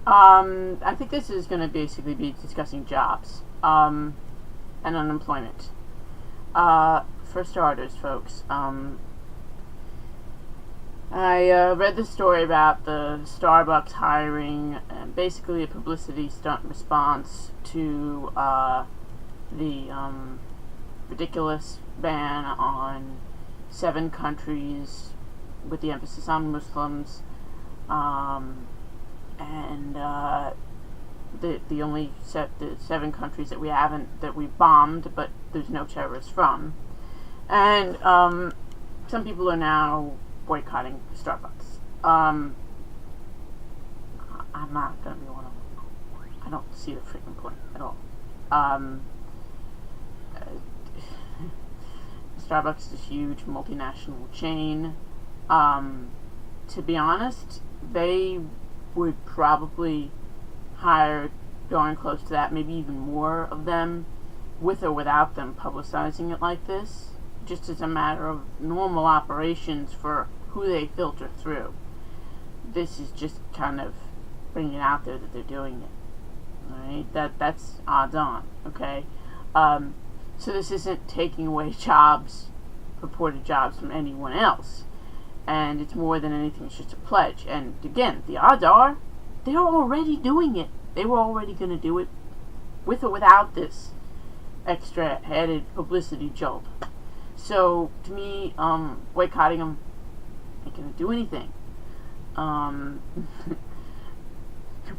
I think this is going to basically be discussing jobs and unemployment. For starters, folks, I read the story about the Starbucks hiring, basically a publicity stunt response to the ridiculous ban on 7 countries with the emphasis on Muslims, and the only the 7 countries that we bombed, but there's no terrorists from, and some people are now boycotting Starbucks. I'm not gonna be one of them. I don't see the freaking point at all. Starbucks is a huge multinational chain. To be honest, they would probably hire darn close to that, maybe even more of them, with or without them publicizing it like this, just as a matter of normal operations for who they filter through. This is just kind of bringing it out there that they're doing it. Alright? That's odds on, okay? So this isn't taking away jobs, purported jobs from anyone else. And it's more than anything, it's just a pledge. And again, the odds are, they're already doing it. They were already going to do it with or without this extra added publicity jolt. So, to me, boycotting them ain't going to do anything.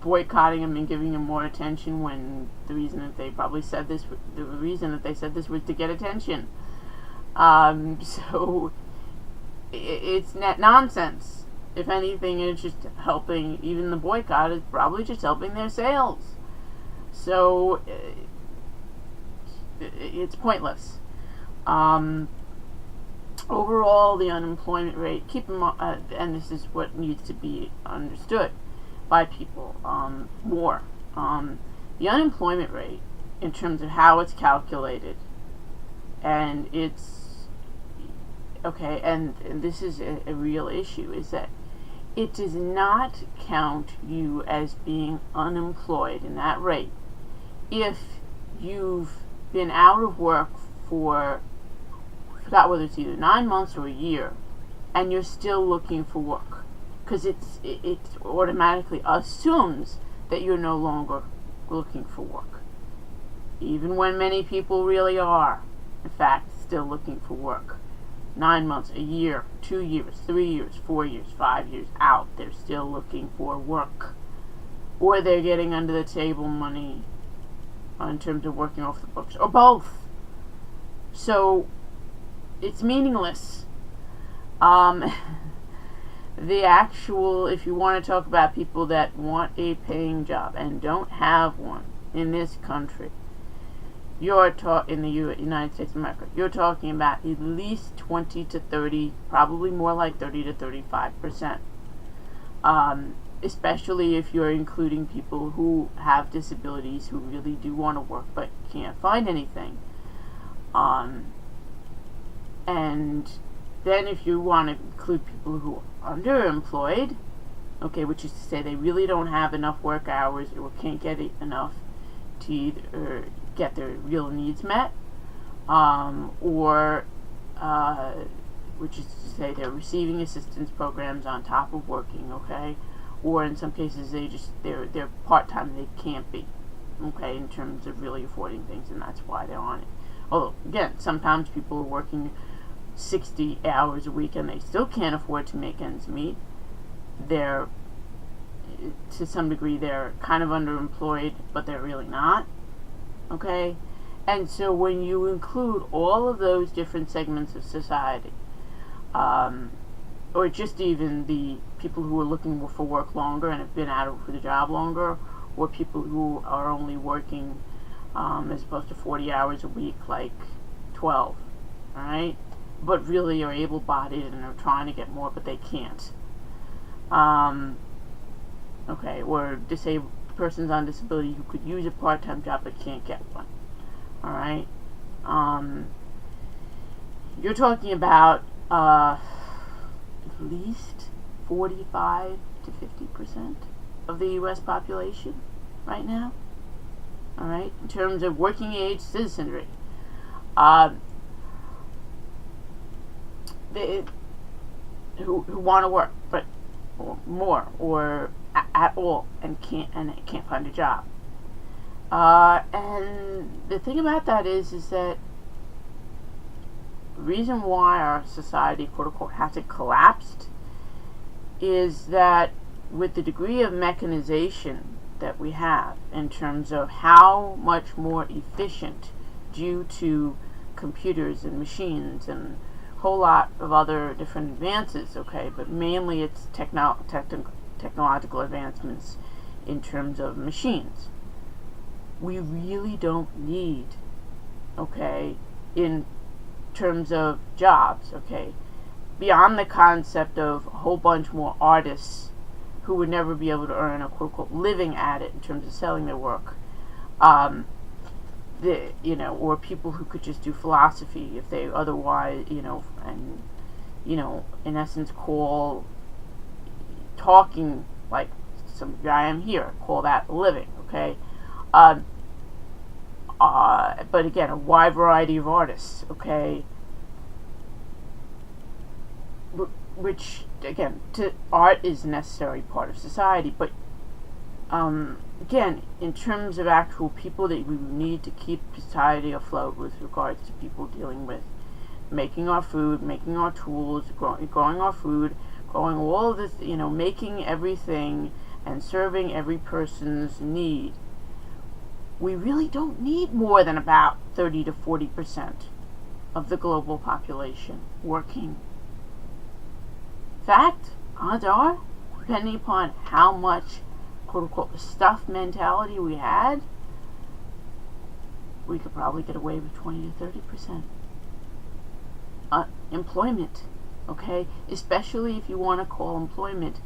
Boycotting them and giving them more attention when the reason that they said this was to get attention. So it's net nonsense. If anything, it's just helping. Even the boycott is probably just helping their sales. So it's pointless. Overall, the unemployment rate, keep in mind, and this is what needs to be understood by people more. The unemployment rate, in terms of how it's calculated, and it's okay, and this is a real issue, is that it does not count you as being unemployed in that rate if you've been out of work for, I forgot whether it's either 9 months or a year, and you're still looking for work, because it automatically assumes that you're no longer looking for work, even when many people really are, in fact, still looking for work. 9 months, a year, 2 years, 3 years, 4 years, 5 years out, they're still looking for work. Or they're getting under the table money in terms of working off the books, or both. So, it's meaningless. The actual, if you want to talk about people that want a paying job and don't have one in this country, in the United States of America, you're talking about at least 20 to 30, probably more like 30 to 35%. Especially if you're including people who have disabilities who really do want to work but can't find anything. And then if you want to include people who are underemployed, okay, which is to say they really don't have enough work hours or can't get enough to either get their real needs met, or which is to say they're receiving assistance programs on top of working, okay, or in some cases they're part-time, they can't be, okay, in terms of really affording things, and that's why they're on it. Although again, sometimes people are working 60 hours a week and they still can't afford to make ends meet. They're, to some degree, they're kind of underemployed, but they're really not. Okay? And so when you include all of those different segments of society, or just even the people who are looking for work longer and have been out of the job longer, or people who are only working as opposed to 40 hours a week, like 12, alright? But really are able-bodied and are trying to get more, but they can't. Okay, or disabled persons on disability who could use a part-time job but can't get one. Alright? You're talking about at least 45 to 50%. of the U.S. population right now. All right, in terms of working age citizenry, who want to work but more or at all and can't find a job. And the thing about that is that the reason why our society, quote unquote, hasn't collapsed is that with the degree of mechanization that we have in terms of how much more efficient due to computers and machines and a whole lot of other different advances, okay, but mainly it's technological advancements in terms of machines. We really don't need, okay, in terms of jobs, okay, beyond the concept of a whole bunch more artists who would never be able to earn a quote-unquote living at it in terms of selling their work, or people who could just do philosophy if they otherwise, and, in essence call talking like some guy I am here, call that living, okay? But again, a wide variety of artists, okay? Which, again, art is a necessary part of society, but again, in terms of actual people that we need to keep society afloat with regards to people dealing with making our food, making our tools, growing our food, growing all of this, making everything and serving every person's need, we really don't need more than about 30 to 40% of the global population working. Fact, odds are, depending upon how much quote-unquote stuffed mentality we had, we could probably get away with 20 to 30% employment, okay? Especially if you want to call employment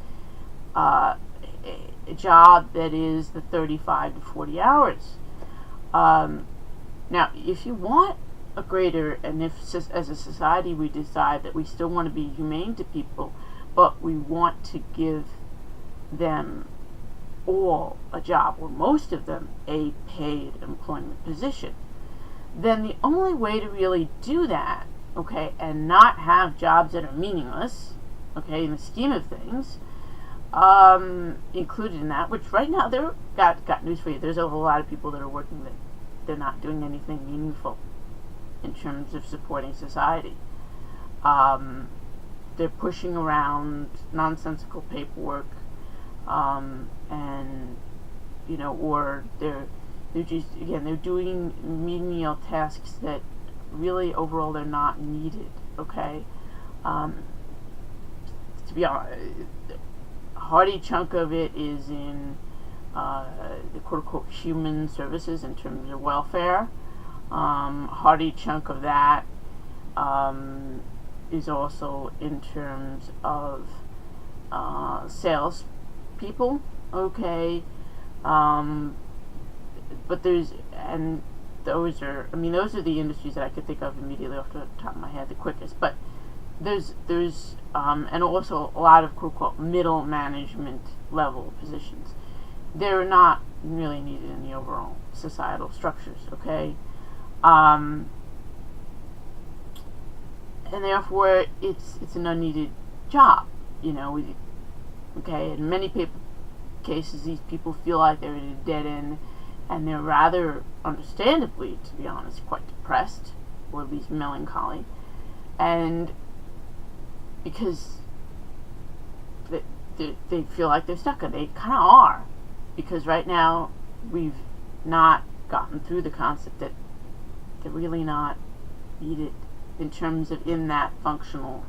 a job that is the 35 to 40 hours. Now, if you want a greater, and if as a society we decide that we still want to be humane to people, but we want to give them all a job, or most of them a paid employment position, then the only way to really do that, okay, and not have jobs that are meaningless, okay, in the scheme of things, included in that, which right now got news for you, there's a whole lot of people that are working that they're not doing anything meaningful in terms of supporting society. They're pushing around nonsensical paperwork, and or they're just, again, they're doing menial tasks that really overall they're not needed, okay? To be honest, a hearty chunk of it is in the quote-unquote human services in terms of welfare. A hearty chunk of that is also in terms of sales people, okay? But those are the industries that I could think of immediately off the top of my head the quickest. But there's and also a lot of quote-unquote middle management level positions. They're not really needed in the overall societal structures, okay? And therefore it's an unneeded job, okay? In many cases, these people feel like they're in a dead end, and they're rather, understandably, to be honest, quite depressed, or at least melancholy, and because they feel like they're stuck, and they kind of are, because right now we've not gotten through the concept that they're really not needed in terms of in that functional,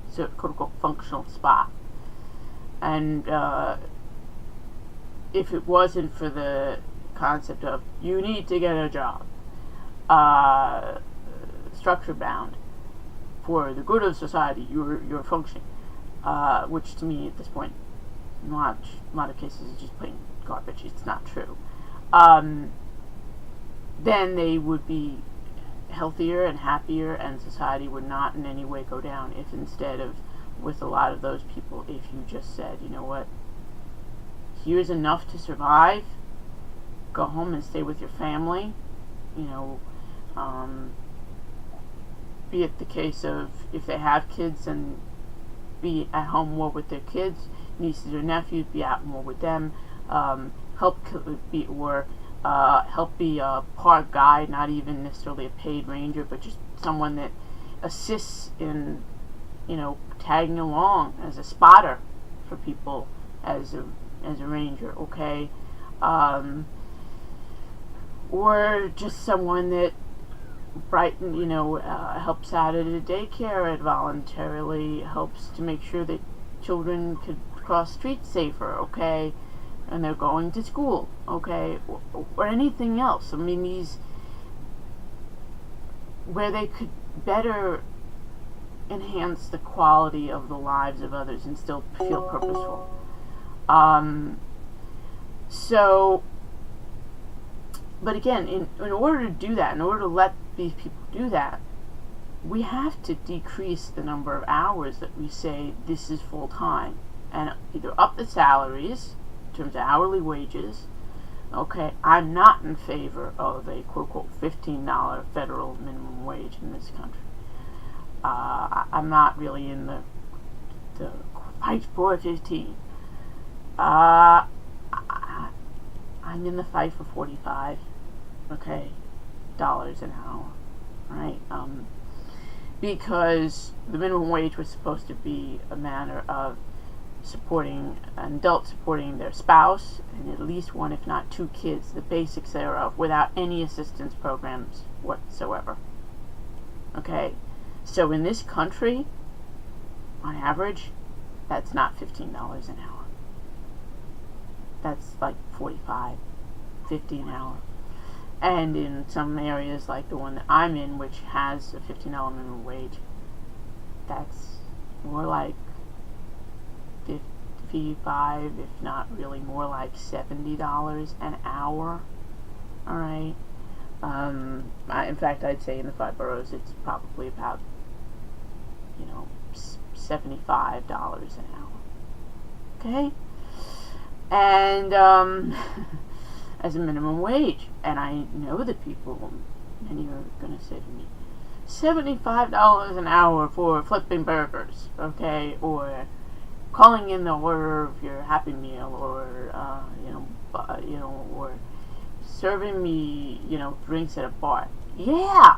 so quote-unquote functional spot. And if it wasn't for the concept of you need to get a job, structure bound for the good of society, you're functioning, which to me at this point, in a lot of cases, is just plain garbage. It's not true. Then they would be healthier and happier, and society would not in any way go down if instead of, with a lot of those people, if you just said, you know what, here's enough to survive. Go home and stay with your family. You know, be it the case of if they have kids, and be at home more with their kids, nieces or nephews, be out more with them. Help be a park guide, not even necessarily a paid ranger, but just someone that assists in, you know, tagging along as a spotter for people as a ranger, okay? Or just someone that helps out at a daycare, voluntarily helps to make sure that children could cross streets safer, okay? And they're going to school, okay? Or anything else. I mean, these, where they could better enhance the quality of the lives of others and still feel purposeful. But again, in order to do that, in order to let these people do that, we have to decrease the number of hours that we say this is full time, and either up the salaries in terms of hourly wages. Okay, I'm not in favor of a quote-unquote $15 federal minimum wage in this country. I'm not really in the fight for 15. I'm in the fight for 45, okay, dollars an hour, right? Because the minimum wage was supposed to be a matter of supporting an adult, supporting their spouse and at least one, if not two kids, the basics thereof, without any assistance programs whatsoever. Okay, so in this country, on average, that's not $15 an hour. That's like $45, $50 an hour. And in some areas like the one that I'm in, which has a $15 minimum wage, that's more like 55, if not really more like $70 an hour. All right. In fact, I'd say in the 5 boroughs, it's probably about, $75 an hour. Okay. And as a minimum wage, and I know the people, many are going to say to me, $75 an hour for flipping burgers, okay, or calling in the order of your Happy Meal, or or serving me, drinks at a bar. Yeah,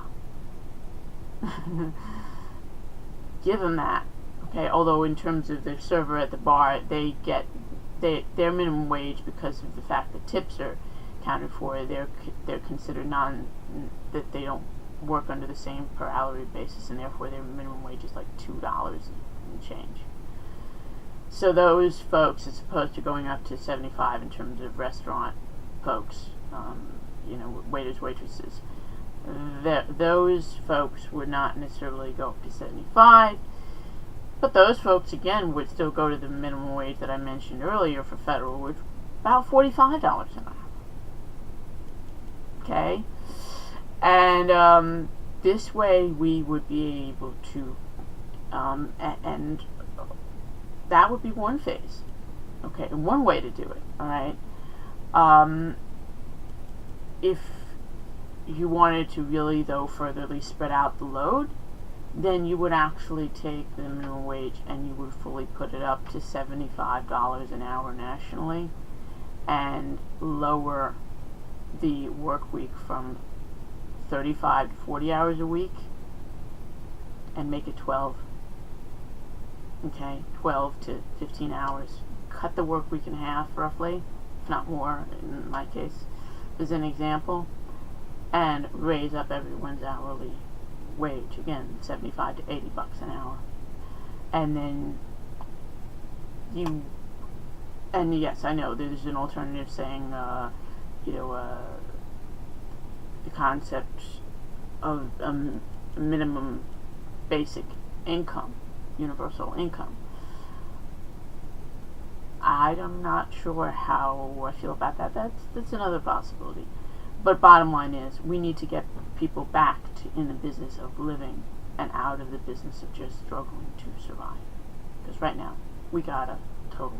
give them that, okay. Although in terms of the server at the bar, they get their minimum wage, because of the fact that tips are accounted for. They're considered that they don't work under the same per hourly basis, and therefore their minimum wage is like $2 and change. So those folks, as opposed to going up to 75 in terms of restaurant folks, waiters, waitresses, those folks would not necessarily go up to 75. But those folks, again, would still go to the minimum wage that I mentioned earlier for federal, which about $45 an hour. Okay? And this way we would be able to, and that would be one phase. Okay, and one way to do it, all right? If you wanted to really, though, furtherly spread out the load, then you would actually take the minimum wage and you would fully put it up to $75 an hour nationally, and lower the work week from 35 to 40 hours a week, and make it 12. Okay, 12 to 15 hours. Cut the work week in half, roughly, if not more, in my case, as an example, and raise up everyone's hourly wage, again, 75 to 80 bucks an hour. And then and yes, I know there's an alternative saying, the concept of minimum basic income, universal income. I'm not sure how I feel about that. That's another possibility. But bottom line is, we need to get people back in the business of living, and out of the business of just struggling to survive. Because right now, we got a total